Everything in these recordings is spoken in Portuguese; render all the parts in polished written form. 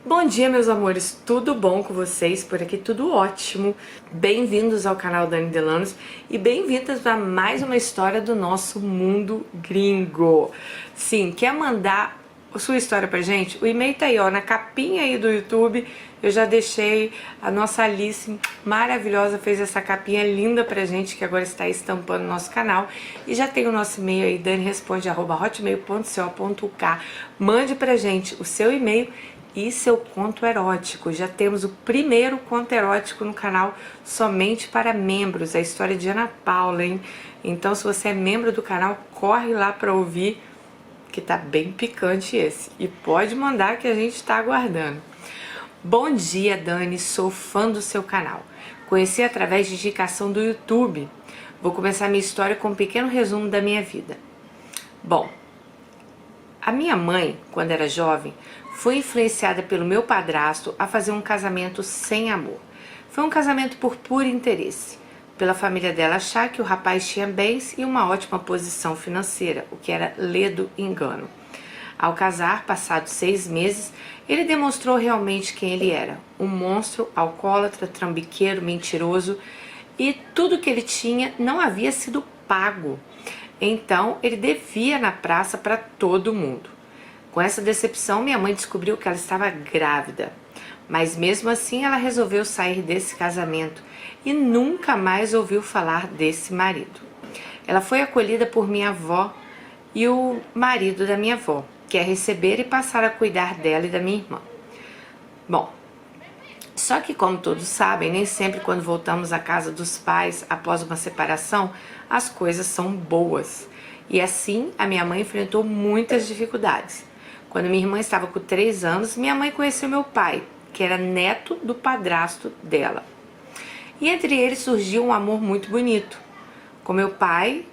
Bom dia, meus amores, tudo bom com vocês? Por aqui tudo ótimo. Bem-vindos ao canal Dani Delanos e bem-vindas a mais uma história do nosso mundo gringo. Sim, quer mandar a sua história pra gente? O e-mail tá aí, ó, na capinha aí do YouTube. Eu já deixei, a nossa Alice maravilhosa fez essa capinha linda pra gente, que agora está estampando no nosso canal. E já tem o nosso e-mail aí, daniresponde@hotmail.co.uk. Mande pra gente o seu e-mail e seu conto erótico. Já temos o primeiro conto erótico no canal somente para membros, a história de Ana Paula, hein? Então, se você é membro do canal, corre lá para ouvir, que tá bem picante esse. E pode mandar que a gente tá aguardando. Bom dia, Dani, sou fã do seu canal. Conheci através de indicação do YouTube. Vou começar minha história com um pequeno resumo da minha vida. Bom, a minha mãe, quando era jovem, foi influenciada pelo meu padrasto a fazer um casamento sem amor. Foi um casamento por puro interesse, pela família dela achar que o rapaz tinha bens e uma ótima posição financeira, o que era ledo engano. Ao casar, passados 6 meses, ele demonstrou realmente quem ele era, um monstro, alcoólatra, trambiqueiro, mentiroso, e tudo que ele tinha não havia sido pago. Então, ele devia na praça para todo mundo. Com essa decepção, minha mãe descobriu que ela estava grávida. Mas mesmo assim, ela resolveu sair desse casamento e nunca mais ouviu falar desse marido. Ela foi acolhida por minha avó e o marido da minha avó, que a receber e passar a cuidar dela e da minha irmã. Bom, só que como todos sabem, nem sempre quando voltamos à casa dos pais após uma separação, as coisas são boas. E assim, a minha mãe enfrentou muitas dificuldades. Quando minha irmã estava com 3 anos, minha mãe conheceu meu pai, que era neto do padrasto dela. E entre eles surgiu um amor muito bonito. Com meu pai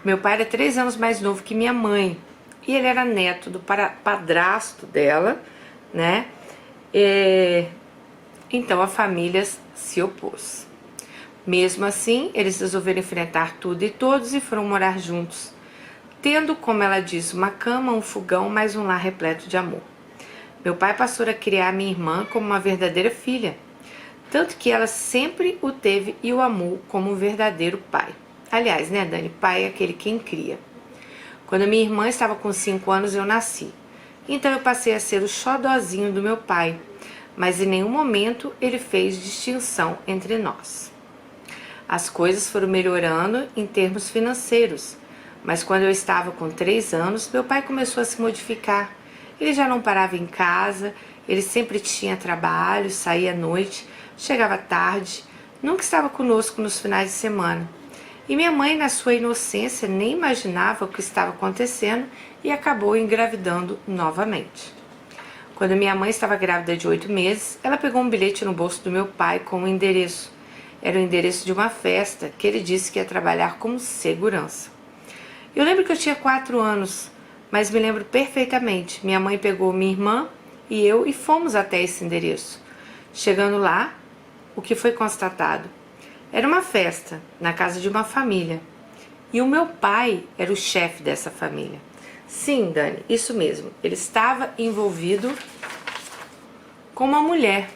era 3 anos mais novo que minha mãe, e ele era neto do padrasto dela, né? Então a família se opôs. Mesmo assim, eles resolveram enfrentar tudo e todos e foram morar juntos, tendo, como ela diz, uma cama, um fogão, mais um lar repleto de amor. Meu pai passou a criar minha irmã como uma verdadeira filha, tanto que ela sempre o teve e o amou como um verdadeiro pai. Aliás, né, Dani? Pai é aquele quem cria. Quando minha irmã estava com 5 anos, eu nasci. Então eu passei a ser o xodózinho do meu pai, mas em nenhum momento ele fez distinção entre nós. As coisas foram melhorando em termos financeiros, mas quando eu estava com 3 anos, meu pai começou a se modificar. Ele já não parava em casa, ele sempre tinha trabalho, saía à noite, chegava tarde, nunca estava conosco nos finais de semana. E minha mãe, na sua inocência, nem imaginava o que estava acontecendo e acabou engravidando novamente. Quando minha mãe estava grávida de 8 meses, ela pegou um bilhete no bolso do meu pai com um endereço. Era o endereço de uma festa que ele disse que ia trabalhar como segurança. Eu lembro que eu tinha 4 anos, mas me lembro perfeitamente. Minha mãe pegou minha irmã e eu e fomos até esse endereço. Chegando lá, o que foi constatado? Era uma festa na casa de uma família. E o meu pai era o chefe dessa família. Sim, Dani, isso mesmo. Ele estava envolvido com uma mulher.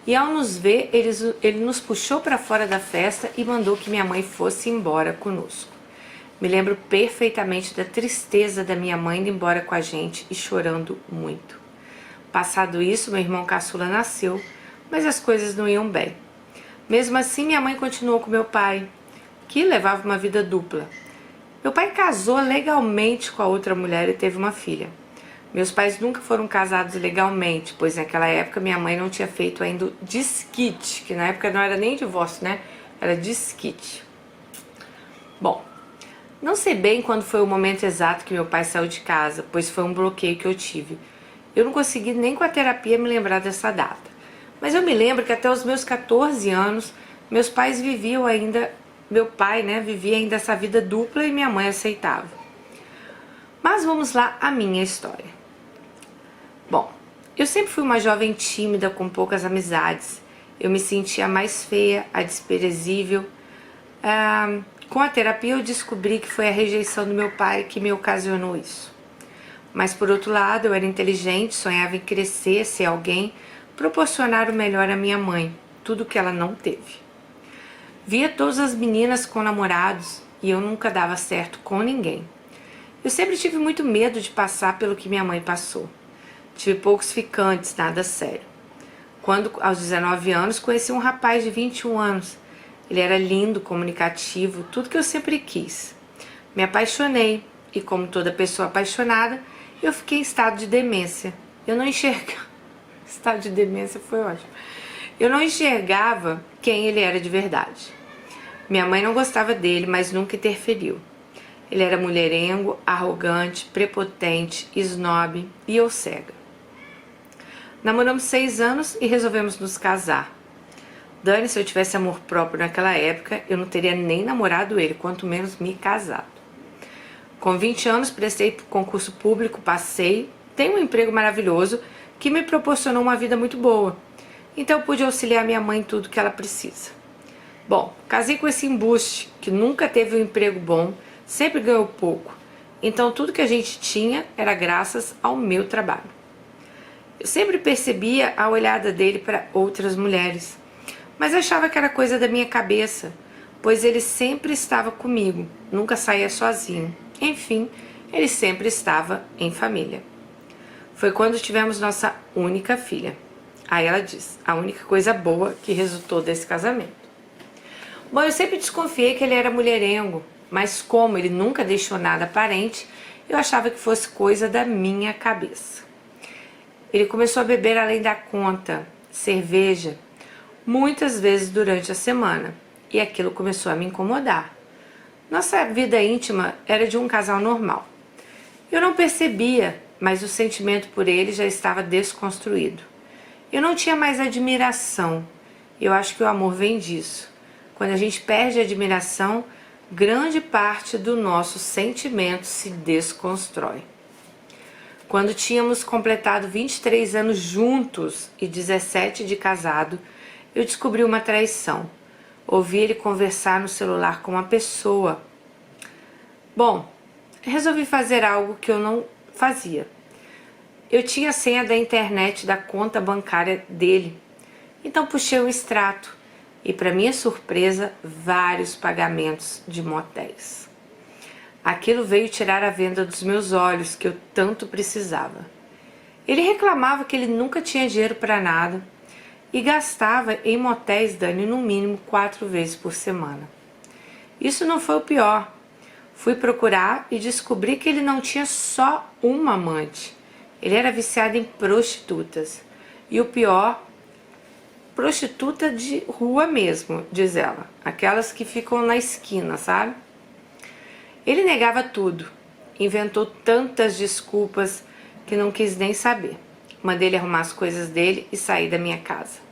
E ao nos ver, ele nos puxou para fora da festa e mandou que minha mãe fosse embora conosco. Me lembro perfeitamente da tristeza da minha mãe indo embora com a gente e chorando muito. Passado isso, meu irmão caçula nasceu, mas as coisas não iam bem. Mesmo assim, minha mãe continuou com meu pai, que levava uma vida dupla. Meu pai casou legalmente com a outra mulher e teve uma filha. Meus pais nunca foram casados legalmente, pois naquela época minha mãe não tinha feito ainda o desquite, que na época não era nem divórcio, né? Era desquite. Bom, não sei bem quando foi o momento exato que meu pai saiu de casa, pois foi um bloqueio que eu tive. Eu não consegui nem com a terapia me lembrar dessa data. Mas eu me lembro que até os meus 14 anos, meus pais viviam ainda, meu pai, né, vivia ainda essa vida dupla e minha mãe aceitava. Mas vamos lá à minha história. Bom, eu sempre fui uma jovem tímida com poucas amizades. Eu me sentia a mais feia, a desprezível. Com a terapia eu descobri que foi a rejeição do meu pai que me ocasionou isso. Mas por outro lado, eu era inteligente, sonhava em crescer, ser alguém, proporcionar o melhor à minha mãe, tudo que ela não teve. Via todas as meninas com namorados e eu nunca dava certo com ninguém. Eu sempre tive muito medo de passar pelo que minha mãe passou. Tive poucos ficantes, nada sério. Quando, aos 19 anos, conheci um rapaz de 21 anos. Ele era lindo, comunicativo, tudo que eu sempre quis. Me apaixonei e, como toda pessoa apaixonada, eu fiquei em estado de demência. Eu não enxergava... Estado de demência foi ótimo. Eu não enxergava quem ele era de verdade. Minha mãe não gostava dele, mas nunca interferiu. Ele era mulherengo, arrogante, prepotente, snob e eu cega. Namoramos 6 anos e resolvemos nos casar. Dani, se eu tivesse amor próprio naquela época, eu não teria nem namorado ele, quanto menos me casado. Com 20 anos, prestei concurso público, passei, tenho um emprego maravilhoso que me proporcionou uma vida muito boa. Então eu pude auxiliar minha mãe em tudo que ela precisa. Bom, casei com esse embuste que nunca teve um emprego bom, sempre ganhou pouco. Então tudo que a gente tinha era graças ao meu trabalho. Eu sempre percebia a olhada dele para outras mulheres, mas achava que era coisa da minha cabeça, pois ele sempre estava comigo, nunca saía sozinho. Enfim, ele sempre estava em família. Foi quando tivemos nossa única filha. Aí ela diz, a única coisa boa que resultou desse casamento. Bom, eu sempre desconfiei que ele era mulherengo, mas como ele nunca deixou nada aparente, eu achava que fosse coisa da minha cabeça. Ele começou a beber além da conta, cerveja, muitas vezes durante a semana, e aquilo começou a me incomodar. Nossa vida íntima era de um casal normal. Eu não percebia, mas o sentimento por ele já estava desconstruído. Eu não tinha mais admiração. Eu acho que o amor vem disso. Quando a gente perde a admiração, grande parte do nosso sentimento se desconstrói. Quando tínhamos completado 23 anos juntos e 17 de casado, eu descobri uma traição. Ouvi ele conversar no celular com uma pessoa. Bom, resolvi fazer algo que eu não fazia. Eu tinha a senha da internet da conta bancária dele. Então puxei um extrato e, para minha surpresa, vários pagamentos de motéis. Aquilo veio tirar a venda dos meus olhos que eu tanto precisava. Ele reclamava que ele nunca tinha dinheiro para nada e gastava em motéis, Dani, no mínimo 4 vezes por semana. Isso não foi o pior. Fui procurar e descobri que ele não tinha só uma amante. Ele era viciado em prostitutas. E o pior, prostituta de rua mesmo, diz ela. Aquelas que ficam na esquina, sabe? Ele negava tudo. Inventou tantas desculpas que não quis nem saber. Mandei ele arrumar as coisas dele e sair da minha casa.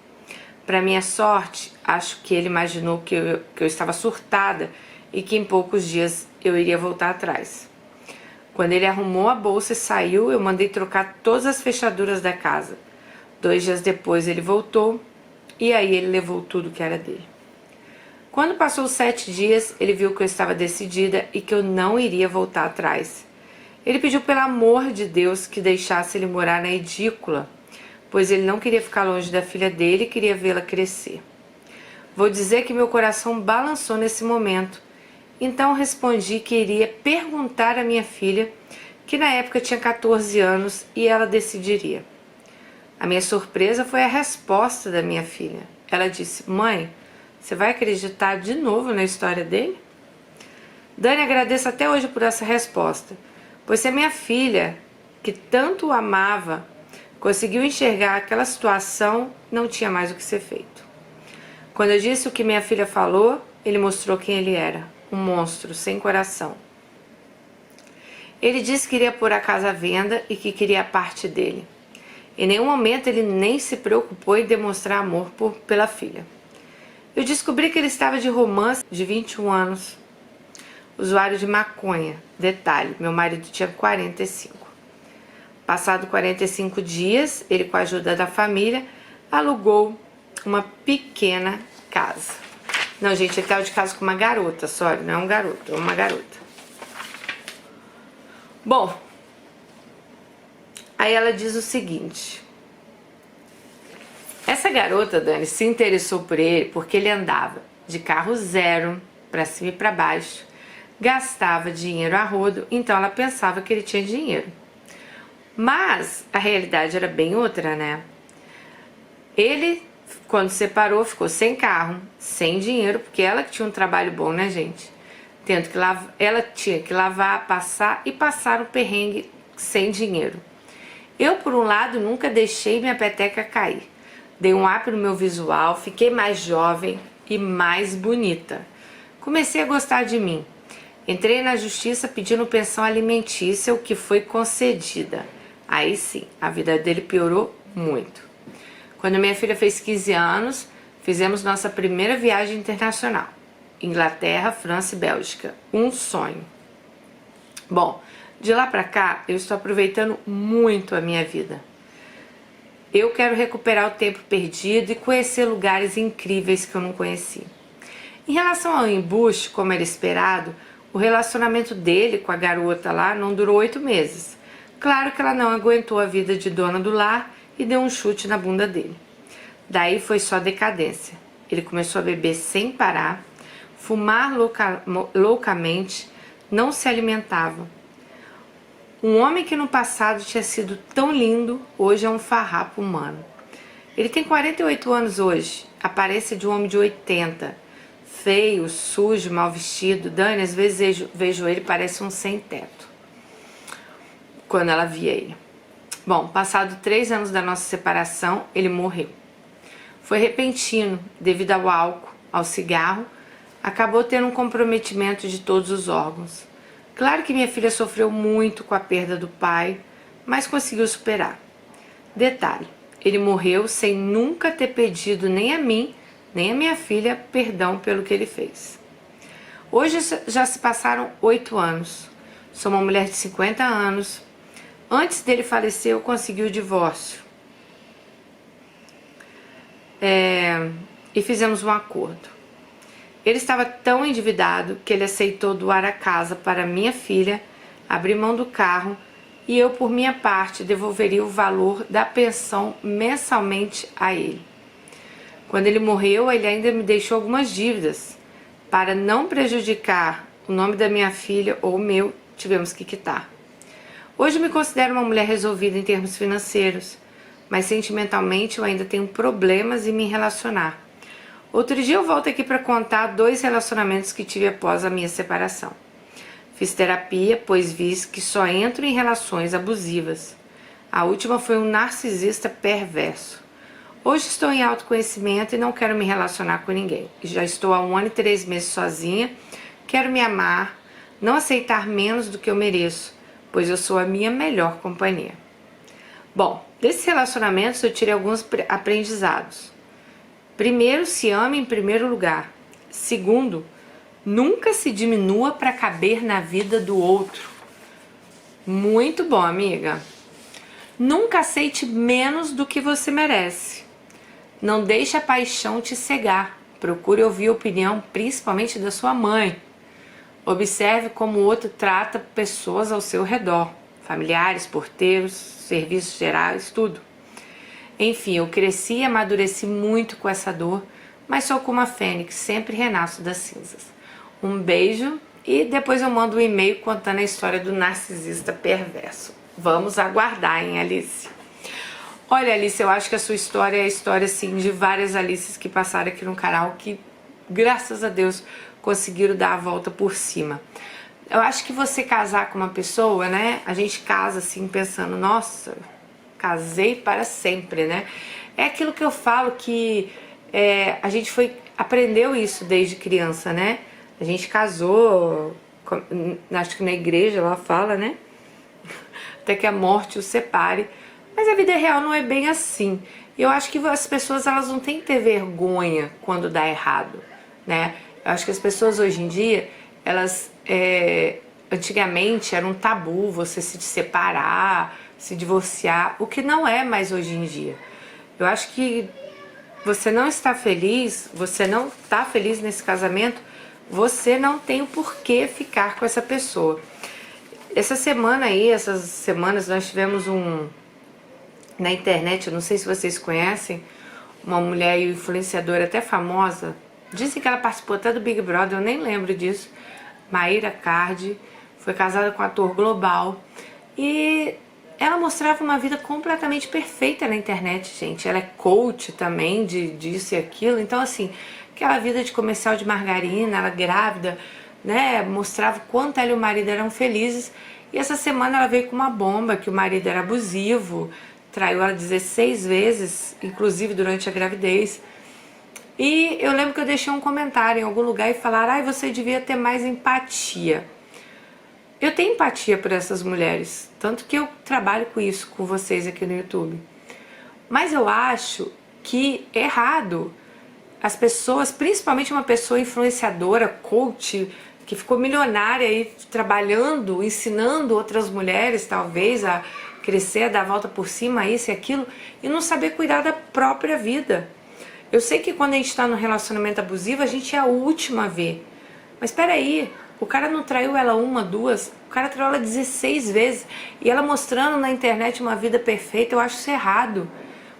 Para minha sorte, acho que ele imaginou que eu estava surtada e que em poucos dias eu iria voltar atrás. Quando ele arrumou a bolsa e saiu, eu mandei trocar todas as fechaduras da casa. 2 dias depois ele voltou e aí ele levou tudo que era dele. Quando passou os 7 dias, ele viu que eu estava decidida e que eu não iria voltar atrás. Ele pediu pelo amor de Deus que deixasse ele morar na edícula, pois ele não queria ficar longe da filha dele e queria vê-la crescer. Vou dizer que meu coração balançou nesse momento. Então respondi que iria perguntar à minha filha, que na época tinha 14 anos, e ela decidiria. A minha surpresa foi a resposta da minha filha. Ela disse, mãe, você vai acreditar de novo na história dele? Dani, agradeço até hoje por essa resposta, pois se a minha filha, que tanto o amava, conseguiu enxergar aquela situação, não tinha mais o que ser feito. Quando eu disse o que minha filha falou, ele mostrou quem ele era, um monstro sem coração. Ele disse que iria pôr a casa à venda e que queria a parte dele. Em nenhum momento ele nem se preocupou em demonstrar amor pela filha. Eu descobri que ele estava de romance de 21 anos, usuário de maconha. Detalhe, meu marido tinha 45. Passado 45 dias, ele, com a ajuda da família, alugou uma pequena casa. Não, gente, ele estava de casa com uma garota, sorry, não é um garoto, é uma garota. Bom, Aí ela diz o seguinte: essa garota, Dani, se interessou por ele porque ele andava de carro zero, para cima e para baixo, gastava dinheiro a rodo, então ela pensava que ele tinha dinheiro. Mas a realidade era bem outra, né? Ele, quando separou, ficou sem carro, sem dinheiro, porque ela que tinha um trabalho bom, né, gente? Tendo que ela tinha que lavar, passar e passar o perrengue sem dinheiro. Eu, por um lado, nunca deixei minha peteca cair. Dei um up no meu visual, fiquei mais jovem e mais bonita. Comecei a gostar de mim. Entrei na justiça pedindo pensão alimentícia, o que foi concedida. Aí sim, a vida dele piorou muito. Quando minha filha fez 15 anos, fizemos nossa primeira viagem internacional. Inglaterra, França e Bélgica. Um sonho. Bom, de lá pra cá, eu estou aproveitando muito a minha vida. Eu quero recuperar o tempo perdido e conhecer lugares incríveis que eu não conheci. Em relação ao embuste, como era esperado, o relacionamento dele com a garota lá não durou 8 meses. Claro que ela não aguentou a vida de dona do lar e deu um chute na bunda dele. Daí foi só decadência. Ele começou a beber sem parar, fumar loucamente, não se alimentava. Um homem que no passado tinha sido tão lindo, hoje é um farrapo humano. Ele tem 48 anos hoje, aparência de um homem de 80, feio, sujo, mal vestido. Dani, às vezes vejo ele, parece um sem-teto, quando ela via ele. Bom, passado 3 anos da nossa separação, ele morreu. Foi repentino, devido ao álcool, ao cigarro, acabou tendo um comprometimento de todos os órgãos. Claro que minha filha sofreu muito com a perda do pai, mas conseguiu superar. Detalhe, ele morreu sem nunca ter pedido nem a mim, nem a minha filha perdão pelo que ele fez. Hoje já se passaram 8 anos. Sou uma mulher de 50 anos. Antes dele falecer, eu consegui o divórcio. E fizemos um acordo. Ele estava tão endividado que ele aceitou doar a casa para minha filha, abrir mão do carro e eu, por minha parte, devolveria o valor da pensão mensalmente a ele. Quando ele morreu, ele ainda me deixou algumas dívidas. Para não prejudicar o nome da minha filha ou o meu, tivemos que quitar. Hoje me considero uma mulher resolvida em termos financeiros, mas sentimentalmente eu ainda tenho problemas em me relacionar. Outro dia eu volto aqui para contar 2 relacionamentos que tive após a minha separação. Fiz terapia, pois vi que só entro em relações abusivas. A última foi um narcisista perverso. Hoje estou em autoconhecimento e não quero me relacionar com ninguém. Já estou há 1 ano e 3 meses sozinha, quero me amar, não aceitar menos do que eu mereço, pois eu sou a minha melhor companhia. Bom, desses relacionamentos eu tirei alguns aprendizados. Primeiro, se ame em primeiro lugar. Segundo, nunca se diminua para caber na vida do outro. Muito bom, amiga. Nunca aceite menos do que você merece. Não deixe a paixão te cegar. Procure ouvir a opinião, principalmente da sua mãe. Observe como o outro trata pessoas ao seu redor. Familiares, porteiros, serviços gerais, tudo. Enfim, eu cresci e amadureci muito com essa dor, mas sou como a fênix, sempre renasço das cinzas. Um beijo e depois eu mando um e-mail contando a história do narcisista perverso. Vamos aguardar, hein, Alice? Olha, Alice, eu acho que a sua história é a história, assim, de várias Alices que passaram aqui no canal, que, graças a Deus, conseguiram dar a volta por cima. Eu acho que você casar com uma pessoa, né, a gente casa, assim, pensando, nossa, casei para sempre, né? É aquilo que eu falo que a gente aprendeu isso desde criança, né? A gente casou, acho que na igreja ela fala, né? Até que a morte os separe. Mas a vida real não é bem assim. E eu acho que as pessoas, elas não têm que ter vergonha quando dá errado, né? Eu acho que as pessoas hoje em dia, elas antigamente era um tabu você se separar, se divorciar, o que não é mais hoje em dia. Eu acho que você não está feliz, você não está feliz nesse casamento, você não tem o porquê ficar com essa pessoa. Essa semana aí, essas semanas, nós tivemos na internet, eu não sei se vocês conhecem, uma mulher influenciadora até famosa, dizem que ela participou até do Big Brother, eu nem lembro disso, Mayra Card, foi casada com um ator global, e ela mostrava uma vida completamente perfeita na internet, gente. Ela é coach também disso e aquilo, então assim, aquela vida de comercial de margarina, ela grávida, né, mostrava quanto ela e o marido eram felizes, e essa semana ela veio com uma bomba, que o marido era abusivo, traiu ela 16 vezes, inclusive durante a gravidez. E eu lembro que eu deixei um comentário em algum lugar e falaram: ai, você devia ter mais empatia. Eu tenho empatia por essas mulheres, tanto que eu trabalho com isso com vocês aqui no YouTube. Mas eu acho que é errado as pessoas, principalmente uma pessoa influenciadora, coach, que ficou milionária aí trabalhando, ensinando outras mulheres talvez a crescer, a dar a volta por cima, isso e aquilo, e não saber cuidar da própria vida. Eu sei que quando a gente está num relacionamento abusivo, a gente é a última a ver. Mas espera aí, o cara não traiu ela uma, duas, o cara traiu ela 16 vezes. E ela mostrando na internet uma vida perfeita, eu acho isso errado.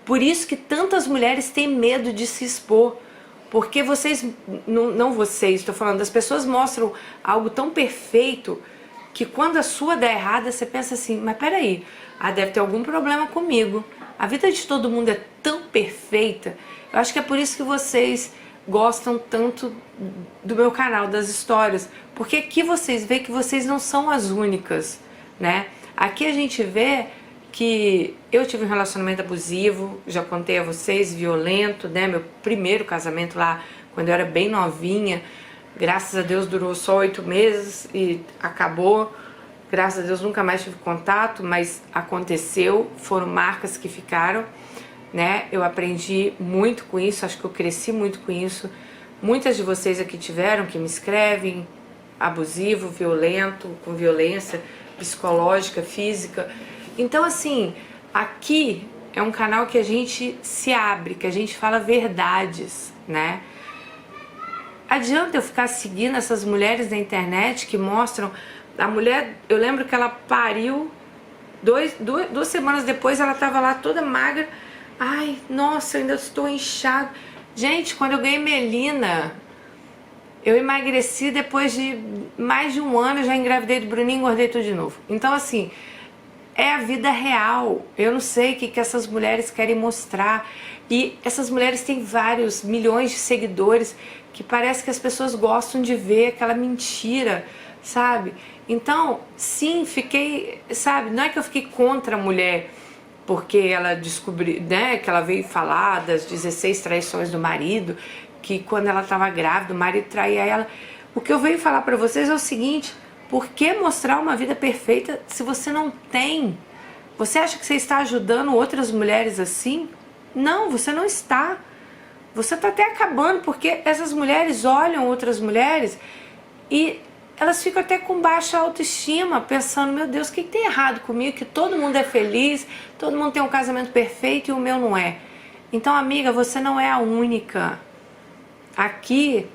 Por isso que tantas mulheres têm medo de se expor. Porque vocês, não vocês, estou falando, as pessoas mostram algo tão perfeito que quando a sua dá errada, você pensa assim, mas peraí, deve ter algum problema comigo. A vida de todo mundo é tão perfeita. Eu acho que é por isso que vocês gostam tanto do meu canal, das histórias. Porque aqui vocês veem que vocês não são as únicas, né? Aqui a gente vê que eu tive um relacionamento abusivo, já contei a vocês, violento, né? Meu primeiro casamento lá, quando eu era bem novinha, graças a Deus durou só 8 meses e acabou. Graças a Deus nunca mais tive contato, mas aconteceu, foram marcas que ficaram, né? Eu aprendi muito com isso, acho que eu cresci muito com isso. Muitas de vocês aqui tiveram, que me escrevem, abusivo, violento, com violência psicológica, física. Então assim, aqui é um canal que a gente se abre, que a gente fala verdades, né? Adianta eu ficar seguindo essas mulheres na internet que mostram... A mulher, eu lembro que ela pariu, duas semanas depois ela tava lá toda magra. Ai, nossa, eu ainda estou inchada. Gente, quando eu ganhei Melina, eu emagreci depois de mais de um ano, eu já engravidei do Bruninho e engordei tudo de novo. Então assim, é a vida real. Eu não sei o que essas mulheres querem mostrar. E essas mulheres têm vários milhões de seguidores que parece que as pessoas gostam de ver aquela mentira, sabe? Então, sim, fiquei, sabe, não é que eu fiquei contra a mulher porque ela descobriu, né, que ela veio falar das 16 traições do marido, que quando ela estava grávida, o marido traía ela. O que eu venho falar para vocês é o seguinte: por que mostrar uma vida perfeita se você não tem? Você acha que você está ajudando outras mulheres assim? Não, você não está. Você está até acabando, porque essas mulheres olham outras mulheres e elas ficam até com baixa autoestima, pensando, meu Deus, o que tem errado comigo? Que todo mundo é feliz, todo mundo tem um casamento perfeito e o meu não é. Então, amiga, você não é a única. Aqui,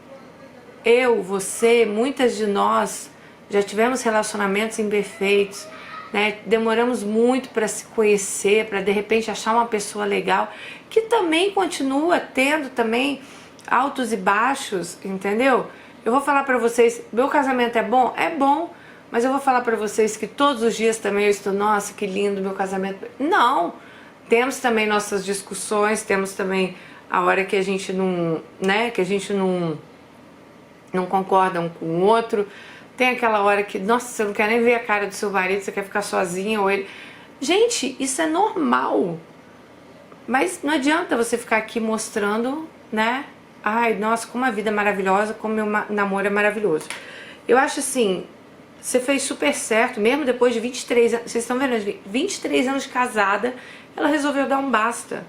eu, você, muitas de nós já tivemos relacionamentos imperfeitos, né? Demoramos muito para se conhecer, para de repente achar uma pessoa legal, que também continua tendo também altos e baixos, entendeu? Eu vou falar pra vocês, meu casamento é bom? É bom, mas eu vou falar pra vocês que todos os dias também eu estou, nossa, que lindo meu casamento. Não, temos também nossas discussões, temos também a hora que a gente não, né, que a gente não concorda um com o outro. Tem aquela hora que, nossa, você não quer nem ver a cara do seu marido, você quer ficar sozinha ou ele... Gente, isso é normal. Mas não adianta você ficar aqui mostrando, né? Ai, nossa, como a vida é maravilhosa, como meu namoro é maravilhoso. Eu acho assim, você fez super certo, mesmo depois de 23 anos, vocês estão vendo, 23 anos de casada, ela resolveu dar um basta,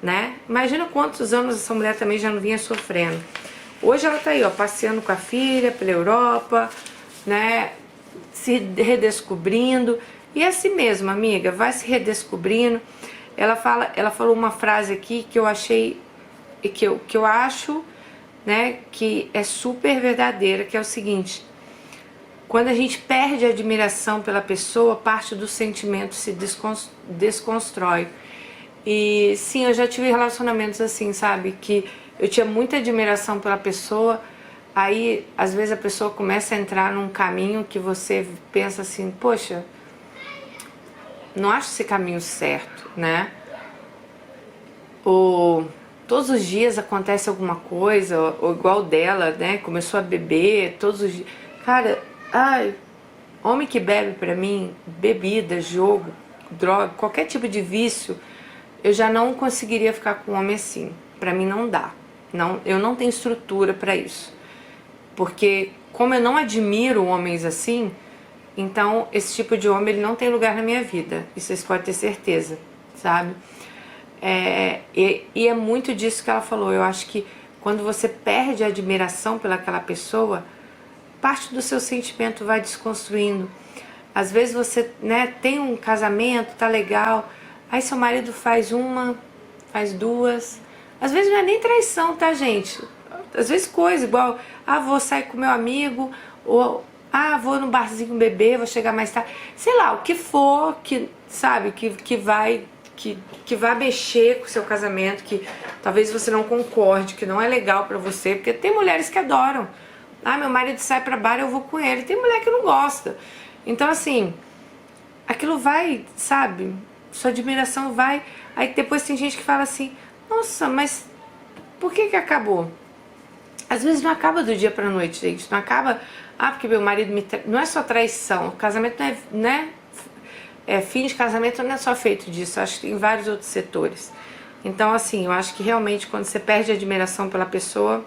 né? Imagina quantos anos essa mulher também já não vinha sofrendo. Hoje ela tá aí, ó, passeando com a filha pela Europa, né? Se redescobrindo. E é assim mesmo, amiga, vai se redescobrindo. Ela falou uma frase aqui que eu achei, que eu acho, né, que é super verdadeira, que é o seguinte: quando a gente perde a admiração pela pessoa, parte do sentimento se desconstrói. E sim, eu já tive relacionamentos assim, sabe? Que eu tinha muita admiração pela pessoa, aí às vezes a pessoa começa a entrar num caminho que você pensa assim, poxa, não acho esse caminho certo, né? Ou todos os dias acontece alguma coisa, ou igual dela, né? Começou a beber todos os dias. Cara, ai, homem que bebe pra mim, bebida, jogo, droga, qualquer tipo de vício, eu já não conseguiria ficar com um homem assim. Pra mim não dá. Não, eu não tenho estrutura pra isso. Porque como eu não admiro homens assim, então esse tipo de homem ele não tem lugar na minha vida. Isso vocês podem ter certeza, sabe? E é muito disso que ela falou. Eu acho que quando você perde a admiração pelaquela pessoa, parte do seu sentimento vai desconstruindo. Às vezes você, né, tem um casamento, tá legal, aí seu marido faz uma, faz duas. Às vezes não é nem traição, tá, gente? Às vezes coisa igual, vou sair com meu amigo, ou vou no barzinho beber, vou chegar mais tarde. Sei lá, o que for que, sabe, que vai mexer com o seu casamento, que talvez você não concorde, que não é legal pra você, porque tem mulheres que adoram. Meu marido sai pra bar, eu vou com ele. Tem mulher que não gosta. Então, assim, aquilo vai, sabe? Sua admiração vai. Aí depois tem gente que fala assim, nossa, mas por que acabou? Às vezes não acaba do dia pra noite, gente. Não acaba, porque meu marido me não é só traição. O casamento não é, né? Fim de casamento não é só feito disso. Eu acho que tem vários outros setores. Então, assim, eu acho que realmente quando você perde a admiração pela pessoa,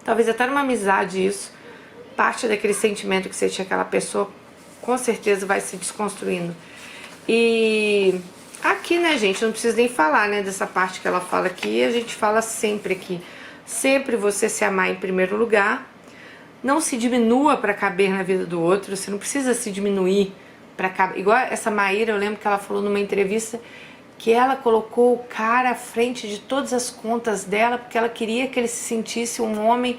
talvez até numa amizade isso, parte daquele sentimento que você tinha aquela pessoa, com certeza vai se desconstruindo. E aqui, né, gente, não precisa nem falar, né, dessa parte que ela fala aqui, a gente fala sempre aqui. Sempre você se amar em primeiro lugar, não se diminua para caber na vida do outro, você não precisa se diminuir para caber. Igual essa Maíra, eu lembro que ela falou numa entrevista que ela colocou o cara à frente de todas as contas dela, porque ela queria que ele se sentisse um homem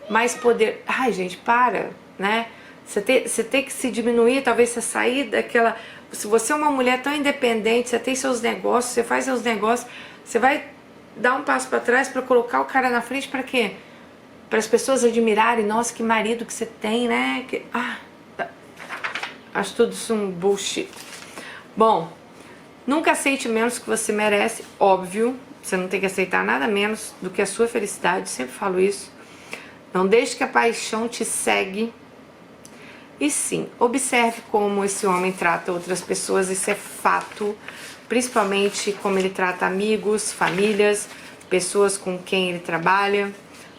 mais poder. Ai, gente, para, né? Você tem que se diminuir, talvez você sair daquela... Se você é uma mulher tão independente, você tem seus negócios, você faz seus negócios, você vai dar um passo para trás para colocar o cara na frente para quê? Para as pessoas admirarem, nossa, que marido que você tem, né? Acho tudo isso um bullshit. Bom, nunca aceite menos que você merece, óbvio. Você não tem que aceitar nada menos do que a sua felicidade, sempre falo isso. Não deixe que a paixão te segue. E sim, observe como esse homem trata outras pessoas, isso é fato. Principalmente como ele trata amigos, famílias, pessoas com quem ele trabalha,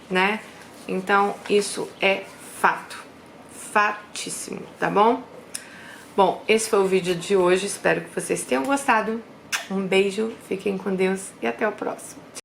né? Então, isso é fato. Fatíssimo, tá bom? Bom, esse foi o vídeo de hoje, espero que vocês tenham gostado. Um beijo, fiquem com Deus e até o próximo.